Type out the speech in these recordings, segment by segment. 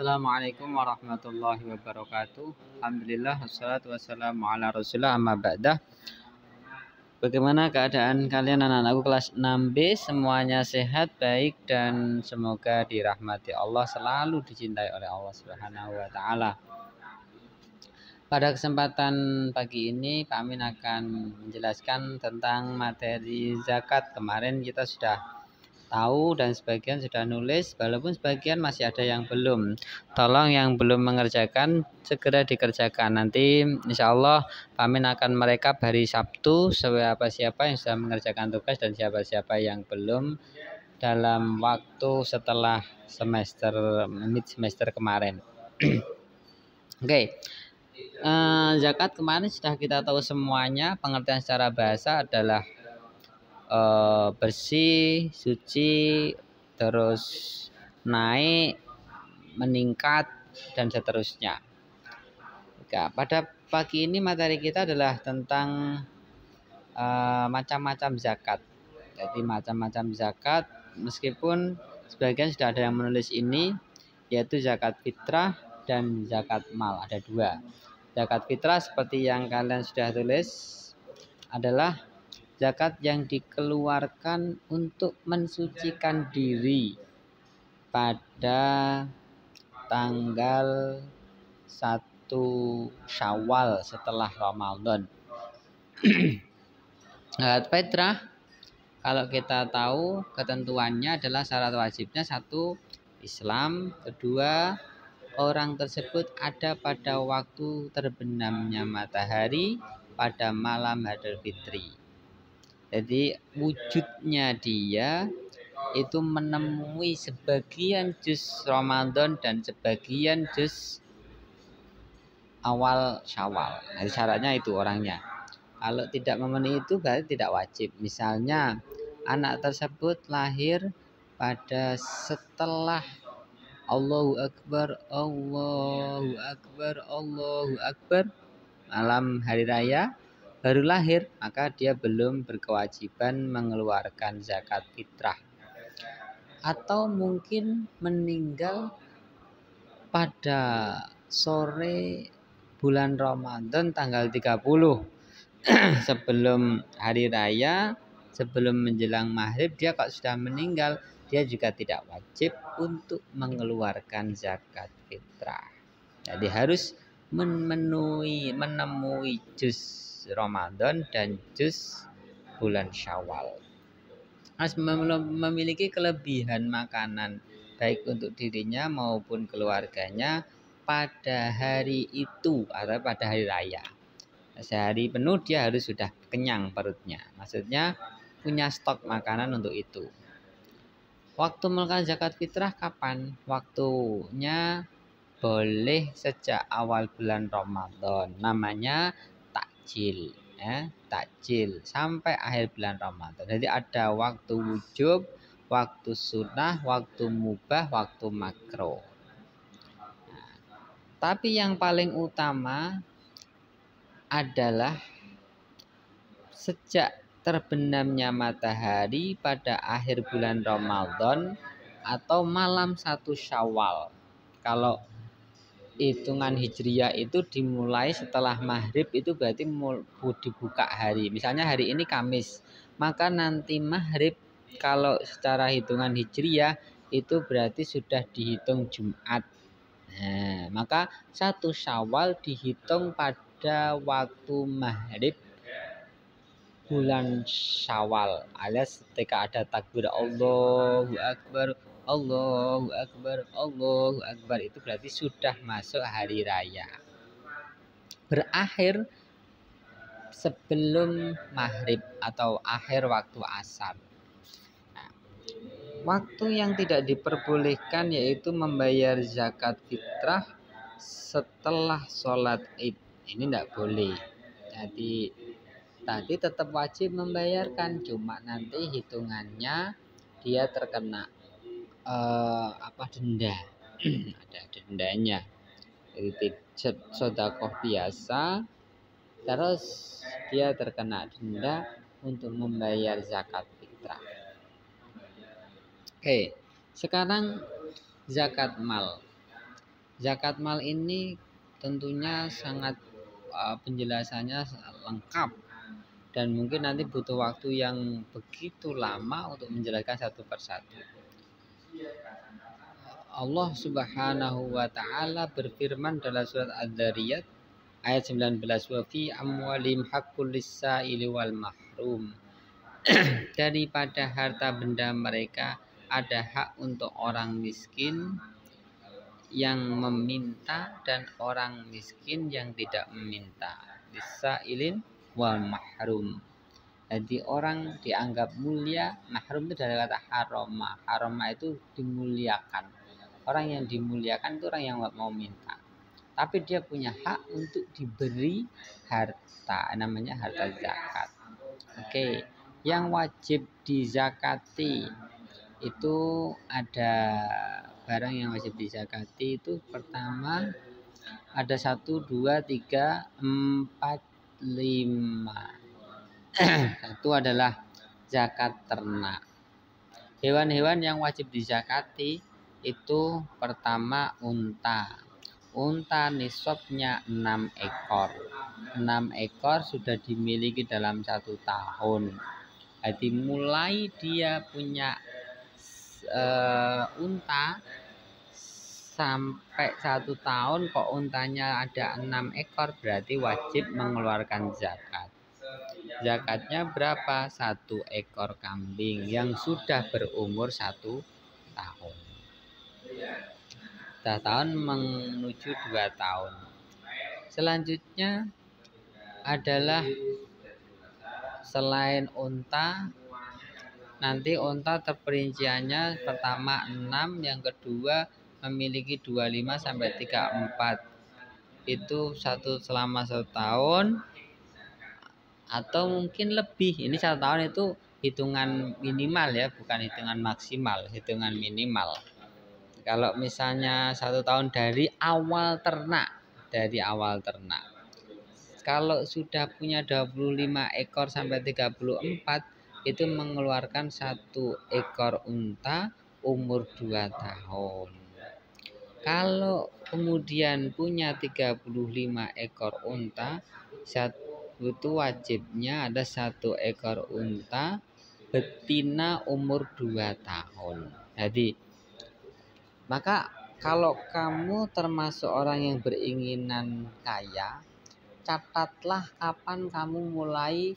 Assalamualaikum warahmatullahi wabarakatuh. Alhamdulillah wassalatu wassalamu ala Rasulillah amma ba'dah. Bagaimana keadaan kalian anak-anakku kelas 6B? Semuanya sehat, baik dan semoga dirahmati Allah, selalu dicintai oleh Allah Subhanahu wa taala. Pada kesempatan pagi ini Pak Amin akan menjelaskan tentang materi zakat. Kemarin kita sudah tahu dan sebagian sudah nulis, walaupun sebagian masih ada yang belum. Tolong yang belum mengerjakan segera dikerjakan. Nanti insya Allah Pak Amin akan merekap hari Sabtu siapa yang sudah mengerjakan tugas dan siapa-siapa yang belum dalam waktu setelah mid semester kemarin. Oke. Zakat kemarin sudah kita tahu semuanya. Pengertian secara bahasa adalah bersih, suci, terus naik, meningkat, dan seterusnya. Oke, pada pagi ini materi kita adalah tentang macam-macam zakat. Jadi macam-macam zakat, meskipun sebagian sudah ada yang menulis ini, yaitu zakat fitrah dan zakat mal. Ada dua. Zakat fitrah seperti yang kalian sudah tulis adalah zakat yang dikeluarkan untuk mensucikan diri pada tanggal 1 Syawal setelah Ramadan. Zakat fitrah kalau kita tahu ketentuannya adalah syarat wajibnya: 1. Islam, 2. Orang tersebut ada pada waktu terbenamnya matahari pada malam Idul Fitri. Jadi wujudnya dia itu menemui sebagian juz Ramadan dan sebagian juz awal Syawal. Nah, syaratnya itu orangnya. Kalau tidak memenuhi itu berarti tidak wajib. Misalnya anak tersebut lahir pada setelah Allahu Akbar, Allahu Akbar, Allahu Akbar malam hari raya baru lahir, maka dia belum berkewajiban mengeluarkan zakat fitrah. Atau mungkin meninggal pada sore bulan Ramadan tanggal 30 sebelum hari raya, sebelum menjelang maghrib, dia kalau sudah meninggal, dia juga tidak wajib untuk mengeluarkan zakat fitrah. Jadi harus menemui juz Ramadan dan juz bulan Syawal. Harus memiliki kelebihan makanan baik untuk dirinya maupun keluarganya pada hari itu atau pada hari raya. Sehari penuh dia harus sudah kenyang perutnya. Maksudnya punya stok makanan untuk itu. Waktu mengeluarkan zakat fitrah kapan? Waktunya boleh sejak awal bulan Ramadan. Namanya takjil. Takjil sampai akhir bulan Ramadan. Jadi ada waktu wujub, waktu sunnah, waktu mubah, waktu makro. Nah, tapi yang paling utama adalah sejak terbenamnya matahari pada akhir bulan Ramadan atau malam 1 Syawal. Kalau hitungan hijriyah itu dimulai setelah maghrib, itu berarti dibuka hari. Misalnya hari ini Kamis, maka nanti maghrib kalau secara hitungan hijriyah itu berarti sudah dihitung Jumat. Nah, maka 1 Syawal dihitung pada waktu maghrib bulan Syawal, alias ketika ada takbir Allahu Akbar, Allahu Akbar, Allahu Akbar, itu berarti sudah masuk hari raya. Berakhir sebelum maghrib atau akhir waktu asar. Nah, waktu yang tidak diperbolehkan yaitu membayar zakat fitrah setelah sholat Id. Ini tidak boleh. Jadi tadi tetap wajib membayarkan, cuma nanti hitungannya dia terkena denda. Ada dendanya. Jadi sedekah biasa, terus dia terkena denda untuk membayar zakat fitrah. Oke, sekarang zakat mal. Zakat mal ini tentunya sangat penjelasannya lengkap dan mungkin nanti butuh waktu yang begitu lama untuk menjelaskan satu persatu. Allah Subhanahu wa taala berfirman dalam surat Adz-Dzariyat ayat 19, wa fi amwalim haqqul lis-sa'ili wal mahrum. Daripada harta benda mereka ada hak untuk orang miskin yang meminta dan orang miskin yang tidak meminta. Lis-sa'ilin wal mahrum. Jadi orang dianggap mulia, mahrum itu dari kata haroma. Haroma itu dimuliakan. Orang yang dimuliakan itu orang yang mau minta. Tapi dia punya hak untuk diberi harta, namanya harta zakat. Oke, yang wajib dizakati itu ada barang yang wajib dizakati itu pertama ada 1, 2, 3, 4, 5. Satu adalah zakat ternak. Hewan-hewan yang wajib dizakati itu pertama unta. Unta nisabnya 6 ekor. 6 ekor sudah dimiliki dalam 1 tahun. Jadi mulai dia punya unta sampai 1 tahun kok untanya ada 6 ekor berarti wajib mengeluarkan zakat. Zakatnya berapa? 1 ekor kambing yang sudah berumur 1 tahun. 1 tahun menuju 2 tahun. Selanjutnya adalah selain unta, nanti unta terperinciannya pertama 6, yang kedua memiliki 25 sampai 34. Itu selama 1 tahun atau mungkin lebih. Ini 1 tahun itu hitungan minimal ya, bukan hitungan maksimal, hitungan minimal. Kalau misalnya 1 tahun dari awal ternak, kalau sudah punya 25 ekor sampai 34 itu mengeluarkan 1 ekor unta umur 2 tahun. Kalau kemudian punya 35 ekor unta, itu wajibnya ada 1 ekor unta betina umur 2 tahun. Jadi maka kalau kamu termasuk orang yang beringinan kaya, catatlah kapan kamu mulai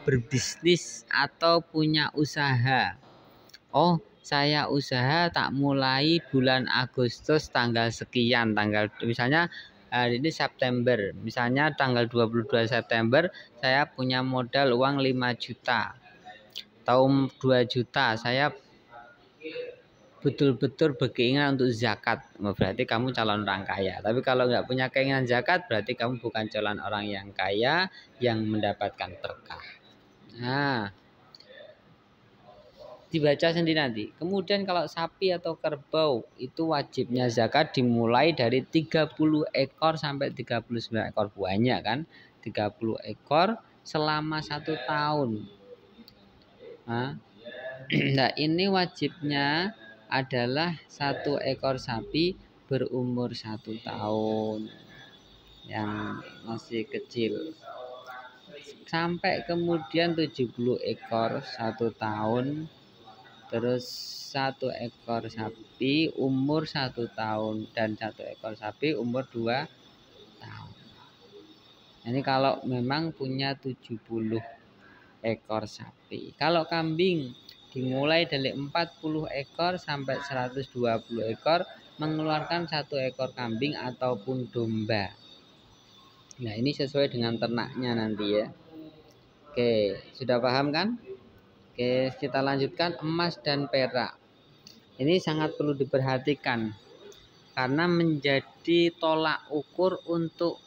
berbisnis atau punya usaha. Oh, saya usaha tak mulai bulan Agustus tanggal sekian, misalnya ini September, misalnya tanggal 22 September saya punya modal uang 5 juta atau 2 juta, saya betul-betul berkeinginan untuk zakat, berarti kamu calon orang kaya. Tapi kalau nggak punya keinginan zakat, berarti kamu bukan calon orang yang kaya yang mendapatkan berkah. Nah, dibaca sendiri nanti. Kemudian kalau sapi atau kerbau itu wajibnya zakat dimulai dari 30 ekor sampai 39 ekor, banyak kan? 30 ekor selama 1 tahun. Nah, ini wajibnya adalah 1 ekor sapi berumur 1 tahun yang masih kecil. Sampai kemudian 70 ekor 1 tahun. Terus 1 ekor sapi umur 1 tahun dan 1 ekor sapi umur 2 tahun. Ini kalau memang punya 70 ekor sapi. Kalau kambing dimulai dari 40 ekor sampai 120 ekor mengeluarkan 1 ekor kambing ataupun domba. Nah, ini sesuai dengan ternaknya nanti ya. Oke, sudah paham kan? Oke, kita lanjutkan emas dan perak. Ini sangat perlu diperhatikan karena menjadi tolak ukur untuk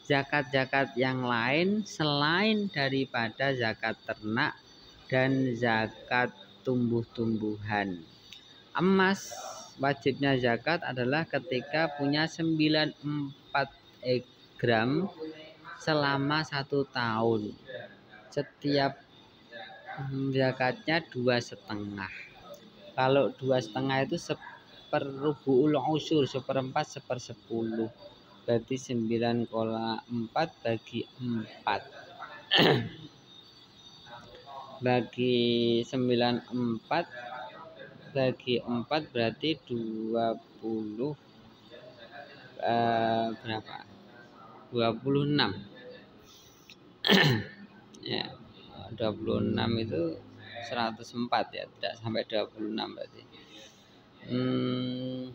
zakat-zakat yang lain selain daripada zakat ternak dan zakat tumbuh-tumbuhan. Emas wajibnya zakat adalah ketika punya 94 gram selama 1 tahun. Setiap zakatnya 2,5. Kalau 2,5 itu seperrubuul usur, seperempat sepersepuluh. Berarti 9,4 bagi 4. Bagi 94 bagi 4 berarti 20 berapa? 26. Ya, 26 itu 104 ya, tidak sampai 26 berarti. 4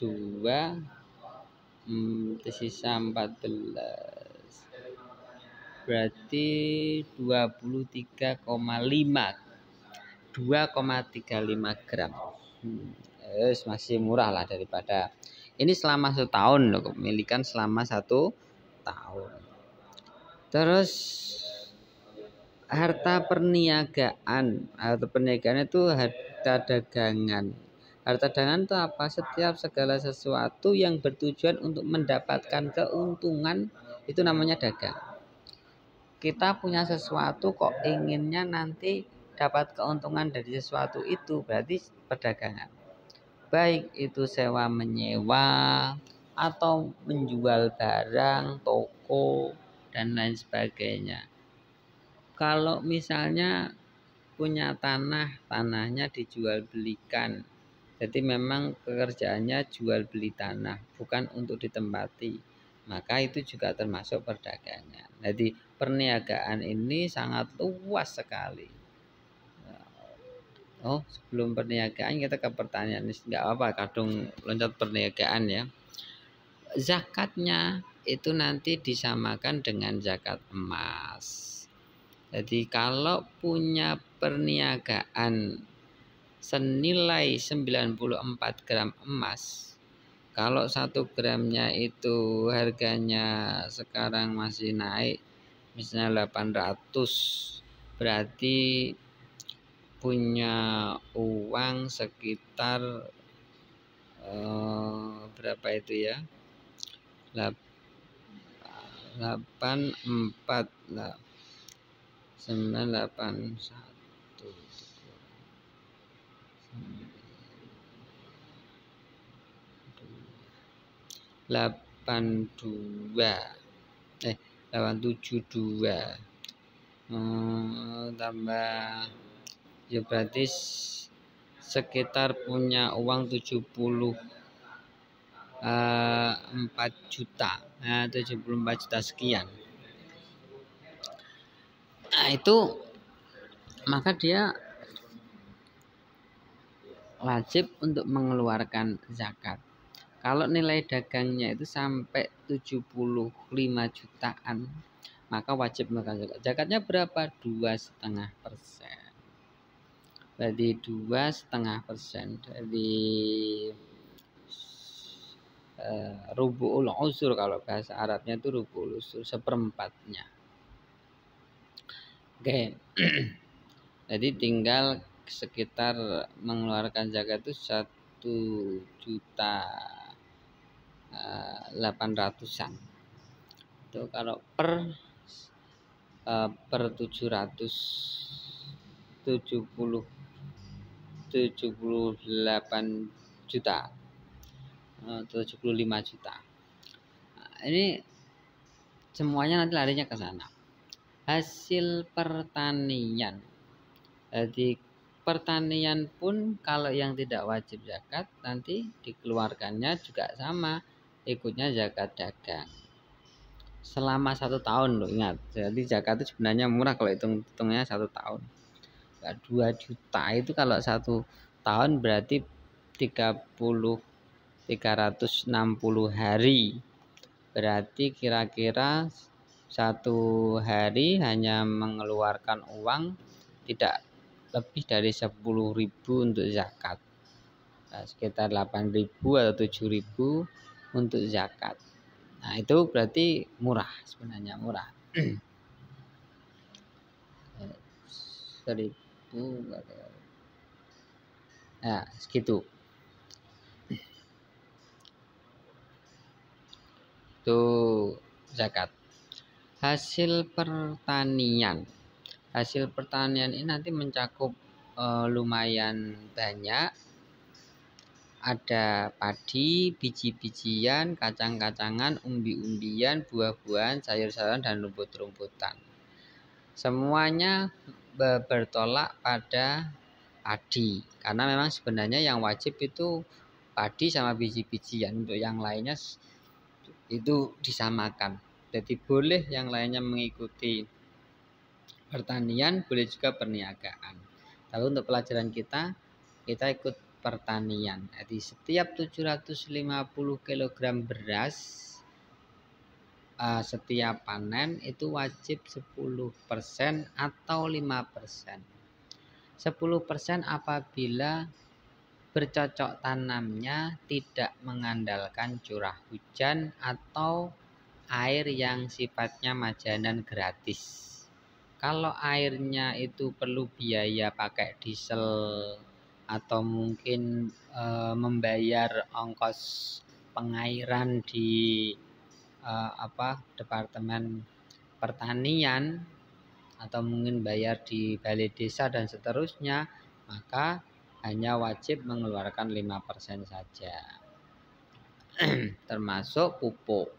2 tersisa 14 berarti 23,5 2,35 gram. Masih murah lah daripada ini selama 1 tahun loh, kepemilikan selama 1 tahun. Terus harta perniagaan itu harta dagangan. Harta dagangan itu apa? Setiap segala sesuatu yang bertujuan untuk mendapatkan keuntungan itu namanya dagang. Kita punya sesuatu kok inginnya nanti dapat keuntungan dari sesuatu itu, berarti perdagangan. Baik itu sewa menyewa atau menjual barang, toko dan lain sebagainya. Kalau misalnya punya tanahnya dijual belikan. Jadi memang pekerjaannya jual beli tanah, bukan untuk ditempati. Maka itu juga termasuk perdagangan. Jadi perniagaan ini sangat luas sekali. Oh, sebelum perniagaan kita ke pertanyaan. Enggak apa-apa, kadung loncat perniagaan ya. Zakatnya itu nanti disamakan dengan zakat emas. Jadi kalau punya perniagaan senilai 94 gram emas, kalau 1 gramnya itu harganya sekarang masih naik misalnya 800, berarti punya uang sekitar berapa itu ya, 84 lah, 981 872 tambah ya berarti sekitar punya uang 74 juta. Nah, 74 juta sekian. Nah, itu maka dia wajib untuk mengeluarkan zakat. Kalau nilai dagangnya itu sampai 75 jutaan, maka wajib mengeluarkan zakat. Zakatnya berapa? 2,5%. Berarti 2,5% dari rubu'ul usur, kalau bahasa Arabnya itu rubu'ul usur, seperempatnya. Oke. Jadi tinggal sekitar mengeluarkan zakat itu 1.800.000-an. Itu kalau per 78 juta, 75 juta. Nah, ini semuanya nanti larinya ke sana. Hasil pertanian. Jadi pertanian pun kalau yang tidak wajib zakat nanti dikeluarkannya juga sama, ikutnya zakat dagang. Selama 1 tahun loh, ingat. Jadi zakat itu sebenarnya murah kalau hitungnya 1 tahun. 2 juta itu kalau 1 tahun berarti 360 hari. Berarti kira-kira 1 hari hanya mengeluarkan uang tidak lebih dari 10.000 untuk zakat. Nah, sekitar 8.000 atau 7.000 untuk zakat. Nah, itu berarti murah, sebenarnya murah. 1.000. Nah, segitu. Itu zakat. Hasil pertanian. Hasil pertanian ini nanti mencakup lumayan banyak. Ada padi, biji-bijian, kacang-kacangan, umbi-umbian, buah-buahan, sayur-sayuran, dan rumput-rumputan. Semuanya bertolak pada padi, karena memang sebenarnya yang wajib itu padi sama biji-bijian. Untuk yang lainnya itu disamakan. Jadi boleh yang lainnya mengikuti pertanian, boleh juga perniagaan. Tapi untuk pelajaran kita ikut pertanian. Jadi setiap 750 kg beras setiap panen itu wajib 10% atau 5%. 10% apabila bercocok tanamnya tidak mengandalkan curah hujan atau air yang sifatnya majanan gratis. Kalau airnya itu perlu biaya pakai diesel atau mungkin membayar ongkos pengairan di departemen pertanian atau mungkin bayar di balai desa dan seterusnya, maka hanya wajib mengeluarkan 5% saja. Termasuk pupuk.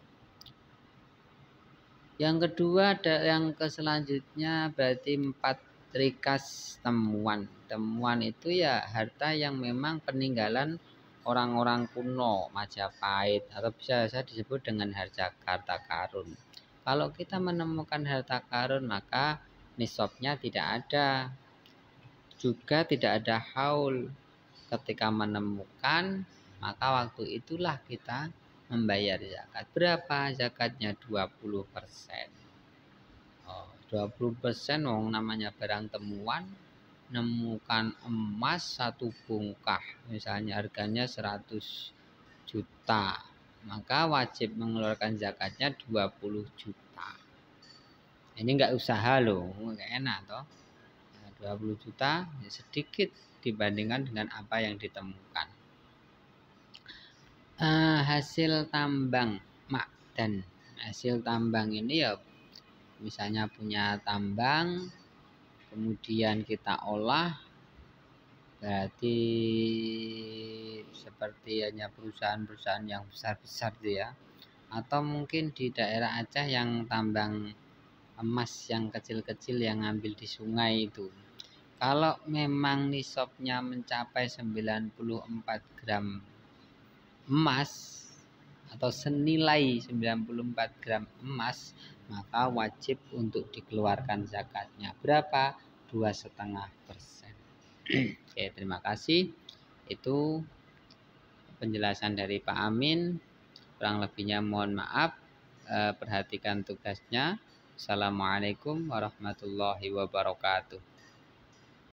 Yang kedua ada yang selanjutnya berarti 4 rikas temuan. Temuan itu ya harta yang memang peninggalan orang-orang kuno Majapahit atau bisa disebut dengan harta karun. Kalau kita menemukan harta karun maka nisabnya tidak ada. Juga tidak ada haul. Ketika menemukan maka waktu itulah kita membayar zakat. Berapa zakatnya? 20%. 20% namanya barang temuan. Nemukan emas 1 bongkah, misalnya harganya 100 juta, maka wajib mengeluarkan zakatnya 20 juta. Ini enggak usaha loh, enggak enak toh. 20 juta sedikit dibandingkan dengan apa yang ditemukan. Hasil tambang makdan. Hasil tambang ini ya misalnya punya tambang kemudian kita olah, berarti seperti hanya perusahaan-perusahaan yang besar-besar ya, atau mungkin di daerah Aceh yang tambang emas yang kecil-kecil yang ngambil di sungai itu. Kalau memang nisabnya mencapai 94 gram emas atau senilai 94 gram emas, maka wajib untuk dikeluarkan zakatnya. Berapa? 2,5%. Oke, terima kasih. Itu penjelasan dari Pak Amin. Kurang lebihnya mohon maaf. Perhatikan tugasnya. Assalamualaikum warahmatullahi wabarakatuh.